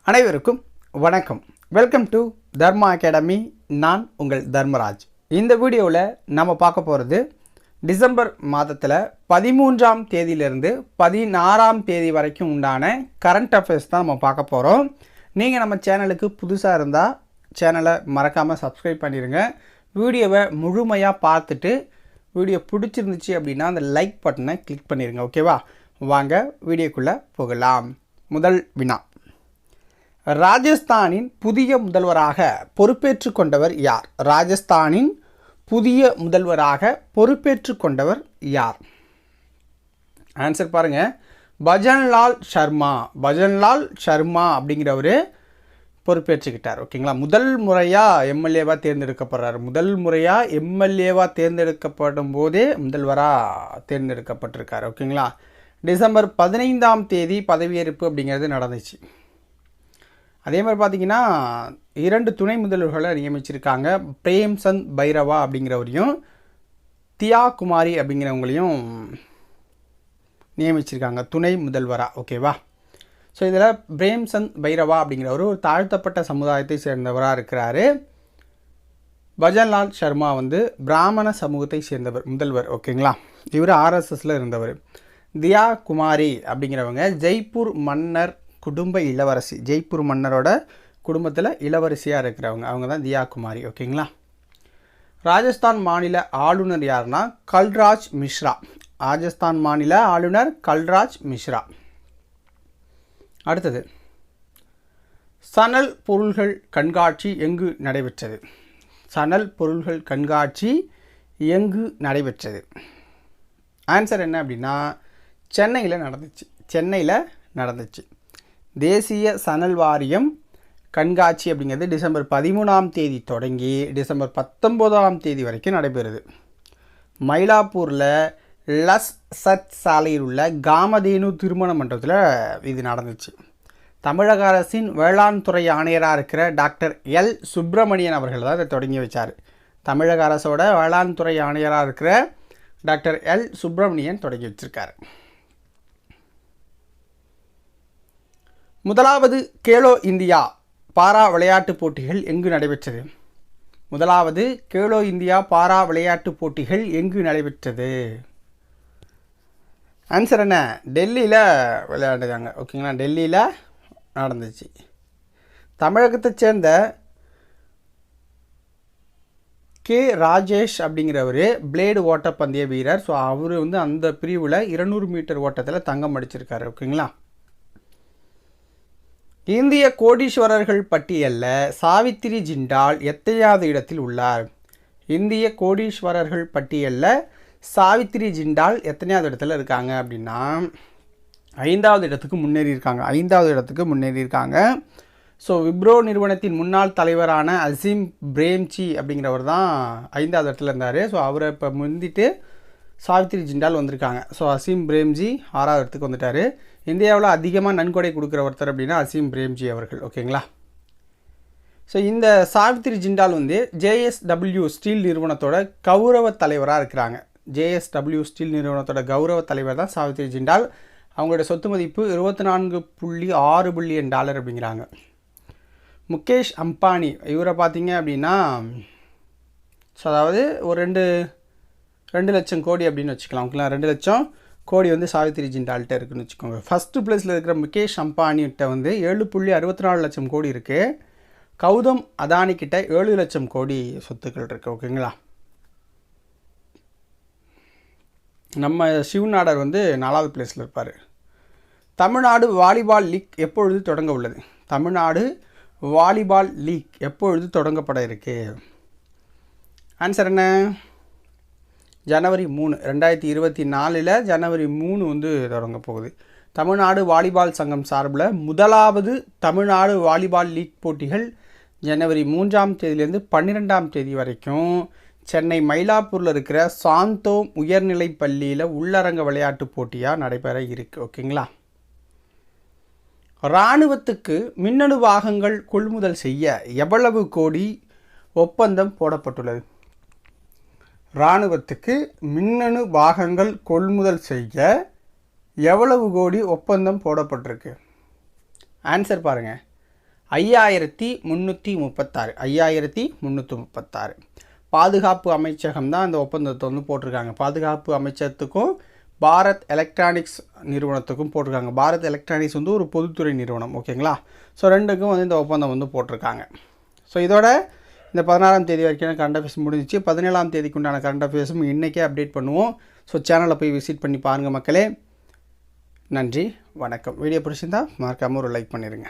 அனைவருக்கும் வணக்கம். Welcome to Dharma academy. நான் உங்கள் தர்மராஜ். இந்த வீடியோவில் நம்ம பார்க்க போகிறது டிசம்பர் மாதத்தில் 13ஆம் தேதியிலிருந்து 16ஆம் தேதி வரைக்கும் உண்டான கரண்ட் அஃபேர்ஸ் தான் நம்ம பார்க்க போகிறோம். நீங்கள் நம்ம சேனலுக்கு புதுசாக இருந்தால் சேனலை மறக்காமல் சப்ஸ்கிரைப் பண்ணிடுங்க. வீடியோவை முழுமையாக பார்த்துட்டு வீடியோ பிடிச்சிருந்துச்சு அப்படின்னா அந்த லைக் பட்டனை கிளிக் பண்ணிடுங்க. ஓகேவா? வாங்க வீடியோக்குள்ளே போகலாம். முதல் வினா: ராஜஸ்தானின் புதிய முதல்வராக பொறுப்பேற்று கொண்டவர் யார்? ராஜஸ்தானின் புதிய முதல்வராக பொறுப்பேற்று கொண்டவர் யார்? ஆன்சர் பாருங்க, பஜன்லால் சர்மா. பஜன்லால் சர்மா அப்படிங்கிறவர் பொறுப்பேற்றுக்கிட்டார். ஓகேங்களா? முதல் முறையாக எம்எல்ஏவாக தேர்ந்தெடுக்கப்படுறார். முதல் முறையாக எம்எல்ஏவாக தேர்ந்தெடுக்கப்படும் போதே முதல்வராக தேர்ந்தெடுக்கப்பட்டிருக்கார். ஓகேங்களா? டிசம்பர் 15ஆம் தேதி பதவியேற்பு அப்படிங்கிறது நடந்துச்சு. அதே மாதிரி பார்த்திங்கன்னா 2 துணை முதல்வர்களை நியமிச்சிருக்காங்க. பிரேம்சந்த் பைரவா அப்படிங்கிறவரையும் தியா குமாரி அப்படிங்கிறவங்களையும் நியமிச்சிருக்காங்க துணை முதல்வராக. ஓகேவா? ஸோ இதில் பிரேம்சந்த் பைரவா அப்படிங்கிறவர் ஒரு தாழ்த்தப்பட்ட சமுதாயத்தை சேர்ந்தவராக இருக்கிறாரு. பஜன்லால் சர்மா பிராமண சமூகத்தை சேர்ந்தவர் முதல்வர். ஓகேங்களா? இவர் ஆர்எஸ்எஸில் இருந்தவர். தியா குமாரி அப்படிங்கிறவங்க ஜெய்ப்பூர் மன்னர் குடும்ப இளவரசி. ஜெய்ப்பூர் மன்னரோட குடும்பத்தில் இளவரசியாக இருக்கிறவங்க. அவங்க தான் தியா குமாரி. ஓகேங்களா? ராஜஸ்தான் மாநில ஆளுநர் யாருன்னா கல்ராஜ் மிஸ்ரா. ராஜஸ்தான் மாநில ஆளுநர் கல்ராஜ் மிஸ்ரா. அடுத்தது, சணல் பொருள்கள் கண்காட்சி எங்கு நடைபெற்றது? சணல் பொருள்கள் கண்காட்சி எங்கு நடைபெற்றது? ஆன்சர் என்ன அப்படின்னா சென்னையில் நடந்துச்சு. தேசிய சணல் வாரியம் கண்காட்சி அப்படிங்கிறது டிசம்பர் 13ஆம் தேதி தொடங்கி டிசம்பர் 19ஆம் தேதி வரைக்கும் நடைபெறுது. மயிலாப்பூரில் லஸ் சத் சாலையில் உள்ள காமதேனு திருமண மண்டபத்தில் இது நடந்துச்சு. தமிழக அரசின் வேளாண் துறை ஆணையராக இருக்கிற டாக்டர் எல் சுப்பிரமணியன் அவர்கள் தான் இதை தொடங்கி வச்சார். தமிழக அரசோட வேளாண் துறை ஆணையராக இருக்கிற டாக்டர் எல் சுப்பிரமணியன் தொடங்கி வச்சிருக்காரு. முதலாவது கேலோ இந்தியா பாரா விளையாட்டுப் போட்டிகள் எங்கு நடைபெற்றது? முதலாவது கேலோ இந்தியா பாரா விளையாட்டுப் போட்டிகள் எங்கு நடைபெற்றது? ஆன்சர் என்ன? டெல்லியில் விளையாடுறாங்க. ஓகேங்களா? டெல்லியில் நடந்துச்சு. தமிழகத்தை சேர்ந்த கே ராஜேஷ் அப்படிங்கிறவர் பிளேடு ஓட்டப்பந்தய வீரர். ஸோ அவர் அந்த பிரிவில் 200 மீட்டர் ஓட்டத்தில் தங்கம் அடிச்சிருக்காரு. ஓகேங்களா? இந்திய கோடீஸ்வரர்கள் பட்டியலில் சாவித்திரி ஜிண்டால் எத்தனையாவது இடத்தில் உள்ளார்? இந்திய கோடீஸ்வரர்கள் பட்டியலில் சாவித்திரி ஜிண்டால் எத்தனையாவது இடத்துல இருக்காங்க அப்படின்னா 5வது இடத்துக்கு முன்னேறியிருக்காங்க. ஸோ விப்ரோ நிறுவனத்தின் முன்னாள் தலைவரான அசீம் பிரேம்ஜி அப்படிங்கிறவர் தான் 5வது இடத்துல இருந்தார். ஸோ அவரை இப்போ முந்திட்டு சாவித்திரி ஜிண்டால் வந்திருக்காங்க. ஸோ அசீம் பிரேம்ஜி 6வது இடத்துக்கு வந்துட்டார். இந்தியாவில் அதிகமாக நன்கொடை கொடுக்குற ஒருத்தர் அப்படின்னா அசீம் பிரேம்ஜி அவர்கள். ஓகேங்களா? ஸோ இந்த சாவித்திரி ஜிண்டால் ஜேஎஸ்டபிள்யூ ஸ்டீல் நிறுவனத்தோட கௌரவ தலைவராக இருக்கிறாங்க. ஜேஎஸ்டபிள்யூ ஸ்டீல் நிறுவனத்தோட கௌரவ தலைவர் தான் சாவித்திரி ஜிண்டால். அவங்களோட சொத்து மதிப்பு $24.6 பில்லியன் அப்படிங்கிறாங்க. முகேஷ் அம்பானி இவரை பார்த்தீங்க அப்படின்னா ஸோ அதாவது ஒரு 2 லட்சம் கோடி அப்படின்னு வச்சுக்கலாம். ஓகேங்களா? 2 லட்சம் கோடி சாவித்திரி ஜிண்டால்கிட்ட இருக்குதுன்னு வச்சுக்கோங்க. ஃபஸ்ட்டு பிளேஸில் இருக்கிற முகேஷ் அம்பானிகிட்ட 7.64 லட்சம் கோடி இருக்குது. கௌதம் அதானிக்கிட்ட 7 லட்சம் கோடி சொத்துக்கள் இருக்குது. ஓகேங்களா? நம்ம சிவநாடர் 4வது பிளேஸில் இருப்பார். தமிழ்நாடு வாலிபால் லீக் எப்பொழுது தொடங்க உள்ளது? தமிழ்நாடு வாலிபால் லீக் எப்பொழுது தொடங்கப்பட இருக்கு? ஆன்சர் என்ன? ஜனவரி 3, 2024 ஜனவரி 3 தொடங்க போகுது. தமிழ்நாடு வாலிபால் சங்கம் சார்பில் முதலாவது தமிழ்நாடு வாலிபால் லீக் போட்டிகள் ஜனவரி 3ஆம் தேதியிலேருந்து 12ஆம் தேதி வரைக்கும் சென்னை மயிலாப்பூரில் இருக்கிற சாந்தோம் உயர்நிலை பள்ளியில் உள்ளரங்க விளையாட்டு போட்டியாக நடைபெற இருக்குது. ஓகேங்களா? இராணுவத்துக்கு மின்னணு வாகனங்கள் கொள்முதல் செய்ய எவ்வளவு கோடி ஒப்பந்தம் போடப்பட்டுள்ளது? இராணுவத்துக்கு மின்னணு பாகங்கள் கொள்முதல் செய்ய எவ்வளவு கோடி ஒப்பந்தம் போடப்பட்டிருக்கு? ஆன்சர் பாருங்கள், 5336. 5336. பாதுகாப்பு அமைச்சகம் தான் இந்த ஒப்பந்தத்தை வந்து போட்டிருக்காங்க. பாதுகாப்பு அமைச்சகத்துக்கும் பாரத் எலக்ட்ரானிக்ஸ் நிறுவனத்துக்கும் போட்டிருக்காங்க. பாரத் எலக்ட்ரானிக்ஸ் வந்து ஒரு பொதுத்துறை நிறுவனம், ஓகேங்களா. ஸோ ரெண்டுக்கும் வந்து இந்த ஒப்பந்தம் வந்து போட்டிருக்காங்க. ஸோ இதோட இந்த 16ஆம் தேதி வரைக்கும் கரண்ட் அஃபேர்ஸ் முடிஞ்சிச்சு. 17ஆம் தேதிக்கு உண்டான கரண்ட் அஃபேர்ஸும் இன்றைக்கே அப்டேட் பண்ணுவோம். ஸோ சேனலை போய் விசிட் பண்ணி பாருங்கள் மக்களே. நன்றி, வணக்கம். வீடியோ பிடிச்சிருந்தா மறக்காமல் ஒரு லைக் பண்ணிடுங்க.